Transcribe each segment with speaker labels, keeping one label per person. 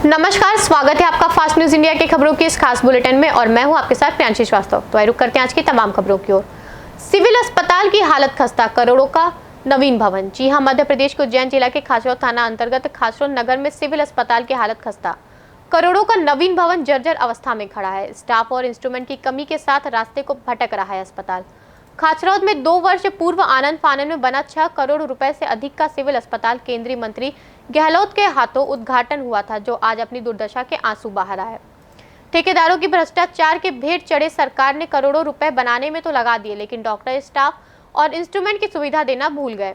Speaker 1: नमस्कार, स्वागत है आपका फास्ट न्यूज इंडिया के खबरों के इस खास बुलेटिन में और मैं हूं आपके साथ प्रियांशी श्रीवास्तव। तो आइए रुक करते हैं आज की तमाम खबरों की ओर। सिविल अस्पताल की हालत खस्ता, करोड़ों का नवीन भवन। जी हां, मध्य प्रदेश के उज्जैन जिला के खासरोद थाना अंतर्गत खासरोद नगर में सिविल अस्पताल की हालत खस्ता, करोड़ों का नवीन भवन जर्जर अवस्था में खड़ा है। स्टाफ और इंस्ट्रूमेंट की कमी के साथ रास्ते को भटक रहा है अस्पताल। खाचरौद में 2 वर्ष पूर्व आनंद फानन में बना 6 करोड़ रुपए से अधिक का सिविल अस्पताल केंद्रीय मंत्री गहलोत के हाथों उद्घाटन हुआ था, जो आज अपनी दुर्दशा के आंसू बहा रहा है। ठेकेदारों की भ्रष्टाचार के भेंट चढ़े सरकार ने करोड़ों रुपए बनाने में तो लगा दिए, लेकिन डॉक्टर, स्टाफ और इंस्ट्रूमेंट की सुविधा देना भूल गए।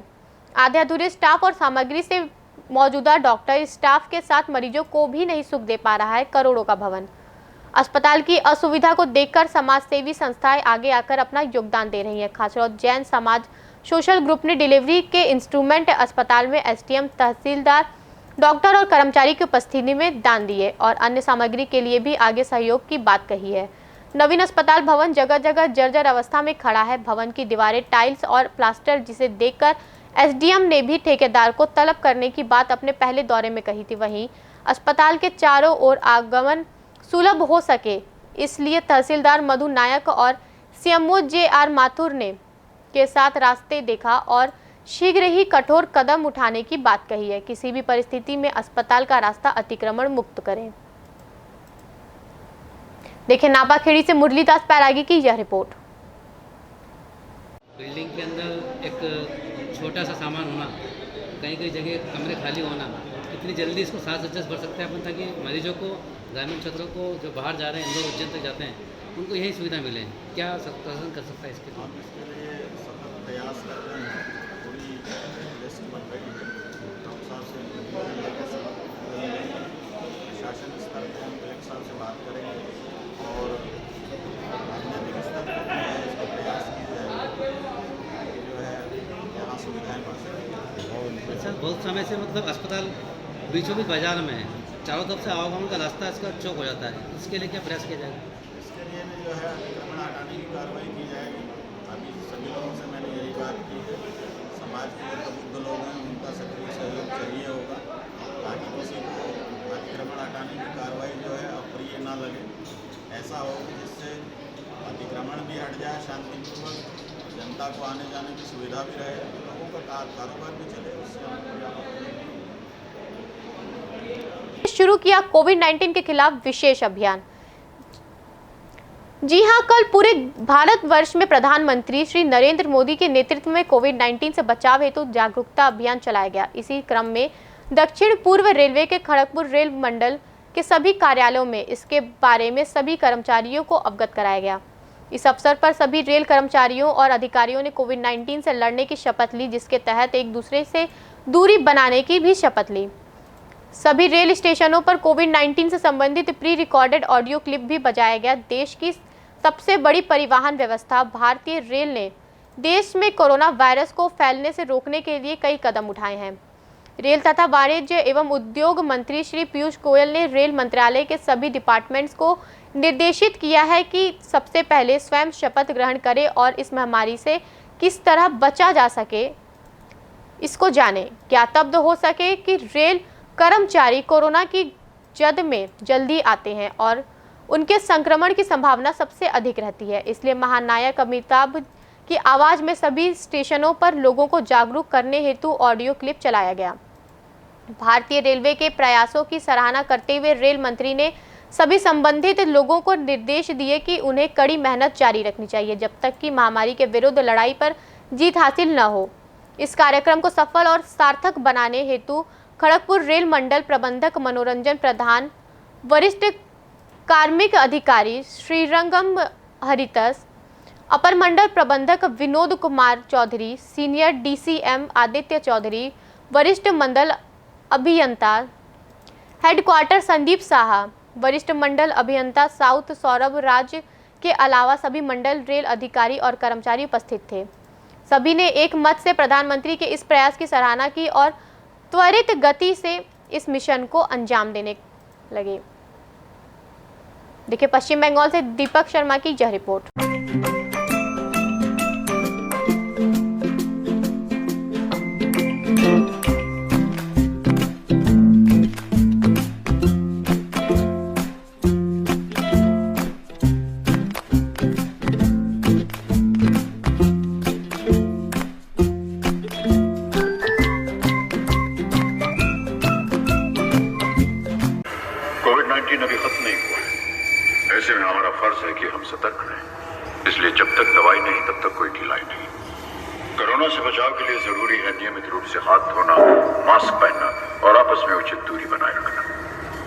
Speaker 1: आधे अधूरे स्टाफ और सामग्री से मौजूदा डॉक्टर स्टाफ के साथ मरीजों को भी नहीं सुख दे पा रहा है करोड़ों का भवन। अस्पताल की असुविधा को देखकर समाज सेवी संस्थाएं आगे आकर अपना योगदान दे रही हैं। खासरौद जैन समाज सोशल ग्रुप ने डिलीवरी के इंस्ट्रूमेंट अस्पताल में एसडीएम, तहसीलदार, डॉक्टर और कर्मचारी की उपस्थिति में दान दिए और अन्य सामग्री के लिए भी आगे सहयोग की बात कही है। नवीन अस्पताल भवन जगह जगह जर्जर अवस्था में खड़ा है। भवन की दीवारें टाइल्स और प्लास्टर, जिसे देखकर एसडीएम ने भी ठेकेदार को तलब करने की बात अपने पहले दौरे में कही थी। वहीं अस्पताल के चारों ओर आगमन सुलभ हो सके, इसलिए तहसीलदार मधु नायक और सीएमओ जे.आर. माथुर ने के साथ रास्ते देखा और शीघ्र ही कठोर कदम उठाने की बात कही है। किसी भी परिस्थिति में अस्पताल का रास्ता अतिक्रमण मुक्त करें। देखें नापाखेड़ी से मुरलीदास पैरागी की यह रिपोर्ट।
Speaker 2: बिल्डिंग के अंदर एक छोटा सा सामान होना, कहीं कहीं जगह कमरे खाली होना, इतनी जल्दी इसको साज सज्जा कर सकते हैं अपन, ताकि मरीजों को, ग्रामीण क्षेत्रों को जो बाहर जा रहे हैं, इंदौर उज्जैन तक जाते हैं, उनको यही सुविधा मिले। क्या शासन कर सकता है इसके लिए?
Speaker 3: इसके लिए सतत प्रयास कर रहे हैं। पूरी लिस्ट बन रही है। डॉक्टर साहब से प्रशासन स्तर पर हम कलेक्टर साहब से बात करेंगे और राजनीतिक स्तर पर इसका प्रयास किया जाएगा कि जो है यहाँ सुविधाएँ बन सकें।
Speaker 2: अच्छा, बहुत समय से मतलब अस्पताल बीचों बीच बाजार में है, चारों तरफ से आवागमन का रास्ता इसका चौक हो जाता है। इसके लिए क्या प्रयास किया जाएगा?
Speaker 3: इसके लिए भी जो है अतिक्रमण हटाने की कार्रवाई की जाएगी। अभी सभी लोगों से मैंने यही बात की है। समाज के जो बुद्ध लोग हैं, उनका सक्रिय सहयोग चाहिए होगा, ताकि किसी को अतिक्रमण हटाने की कार्रवाई जो है अप्रिय ना लगे। ऐसा हो कि जिससे अतिक्रमण भी हट जाए, शांतिपूर्वक जनता को आने जाने की सुविधा भी रहे, लोगों का कारोबार भी चले। उससे हम
Speaker 1: शुरू किया कोविड-19 के खिलाफ विशेष अभियान। जी हां, कल पूरे भारतवर्ष में प्रधानमंत्री श्री नरेंद्र मोदी के नेतृत्व में कोविड-19 से बचाव हेतु जागरूकता अभियान चलाया गया। इसी क्रम में दक्षिण पूर्व रेलवे के खड़गपुर रेल मंडल के सभी कार्यालयों में इसके बारे में सभी कर्मचारियों को अवगत कराया गया। इस अवसर पर सभी रेल कर्मचारियों और अधिकारियों ने कोविड-19 से लड़ने की शपथ ली, जिसके तहत एक दूसरे से दूरी बनाने की भी शपथ ली। सभी रेल स्टेशनों पर कोविड-19 से संबंधित प्री रिकॉर्डेड ऑडियो क्लिप भी बजाया गया। देश की सबसे बड़ी परिवहन व्यवस्था भारतीय रेल ने देश में कोरोना वायरस को फैलने से रोकने के लिए कई कदम उठाए हैं। रेल तथा वाणिज्य एवं उद्योग मंत्री श्री पीयूष गोयल ने रेल मंत्रालय के सभी डिपार्टमेंट्स को निर्देशित किया है कि सबसे पहले स्वयं शपथ ग्रहण करें और इस महामारी से किस तरह बचा जा सके इसको जाने। क्या तब हो सके कि रेल कर्मचारी कोरोना की जद में जल्दी आते हैं और उनके संक्रमण की संभावना सबसे अधिक रहती है। इसलिए महानायक अमिताभ की आवाज में सभी स्टेशनों पर लोगों को जागरूक करने हेतु ऑडियो क्लिप चलाया गया। भारतीय रेलवे के प्रयासों की सराहना करते हुए रेल मंत्री ने सभी संबंधित लोगों को निर्देश दिए कि उन्हें कड़ी मेहनत जारी रखनी चाहिए जब तक कि महामारी के विरुद्ध लड़ाई पर जीत हासिल न हो। इस कार्यक्रम को सफल और सार्थक बनाने हेतु खड़गपुर रेल मंडल प्रबंधक मनोरंजन प्रधान, वरिष्ठ कार्मिक अधिकारी श्रीरंगम हरितस, अपर मंडल प्रबंधक विनोद कुमार चौधरी, सीनियर डीसीएम आदित्य चौधरी, वरिष्ठ मंडल अभियंता हेडक्वार्टर संदीप साहा, वरिष्ठ मंडल अभियंता साउथ सौरभ राज के अलावा सभी मंडल रेल अधिकारी और कर्मचारी उपस्थित थे। सभी ने एक मत से प्रधानमंत्री के इस प्रयास की सराहना की और त्वरित गति से इस मिशन को अंजाम देने लगे। देखिए पश्चिम बंगाल से दीपक शर्मा की यह रिपोर्ट।
Speaker 4: कोविड-19 अभी खत्म नहीं हुआ है। ऐसे में हमारा फर्ज है कि हम सतर्क रहें। इसलिए जब तक दवाई नहीं तब तक कोई ढिलाई नहीं। कोरोना से बचाव के लिए जरूरी है नियमित रूप से हाथ धोना, मास्क पहनना और आपस में उचित दूरी बनाए रखना।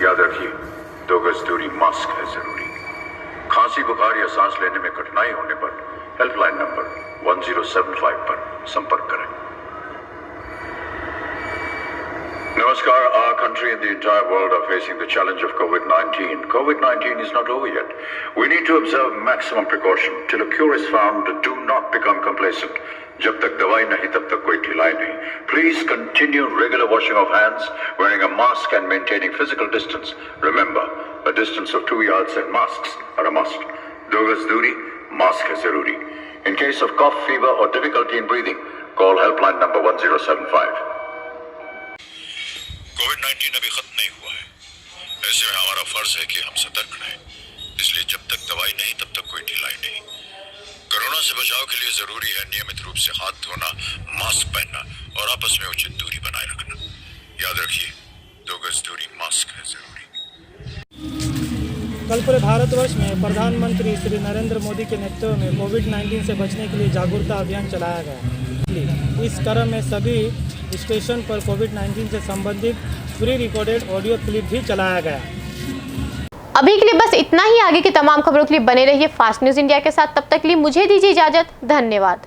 Speaker 4: याद रखिए, 2 गज दूरी, मास्क है जरूरी। खांसी, बुखार या सांस लेने में कठिनाई होने पर हेल्पलाइन नंबर 1075 पर संपर्क करें। Namaskar, our country and the entire world are facing the challenge of COVID-19. COVID-19 is not over yet. We need to observe maximum precaution. Till a cure is found, do not become complacent. जब तक दवाई नहीं तब तक कोई ढिलाई नहीं. Please continue regular washing of hands, wearing a mask and maintaining physical distance. Remember, a distance of 2 yards and masks are a must. 2 गज दूरी, mask है जरूरी. In case of cough, fever or difficulty in breathing, call helpline number 1075. कोविड-19 अभी खत्म नहीं हुआ है। ऐसे में हमारा फर्ज है कि हम सतर्क रहें। इसलिए जब तक दवाई नहीं तब तक कोई ढिलाई नहीं। कोरोना से बचाव के लिए जरूरी है नियमित रूप से हाथ धोना, मास्क पहनना और आपस में उचित दूरी बनाए रखना। याद रखिए, 2 गज दूरी, मास्क है जरूरी।
Speaker 5: कल पूरे भारतवर्ष में प्रधानमंत्री श्री नरेंद्र मोदी के नेतृत्व में कोविड-19 से बचने के लिए जागरूकता अभियान चलाया गया। इस क्रम में सभी स्टेशन पर कोविड-19 से संबंधित प्री रिकॉर्डेड ऑडियो क्लिप भी चलाया गया।
Speaker 1: अभी के लिए बस इतना ही। आगे की तमाम खबरों के लिए बने रहिए फास्ट न्यूज़ इंडिया के साथ। तब तक के लिए मुझे दीजिए इजाजत। धन्यवाद।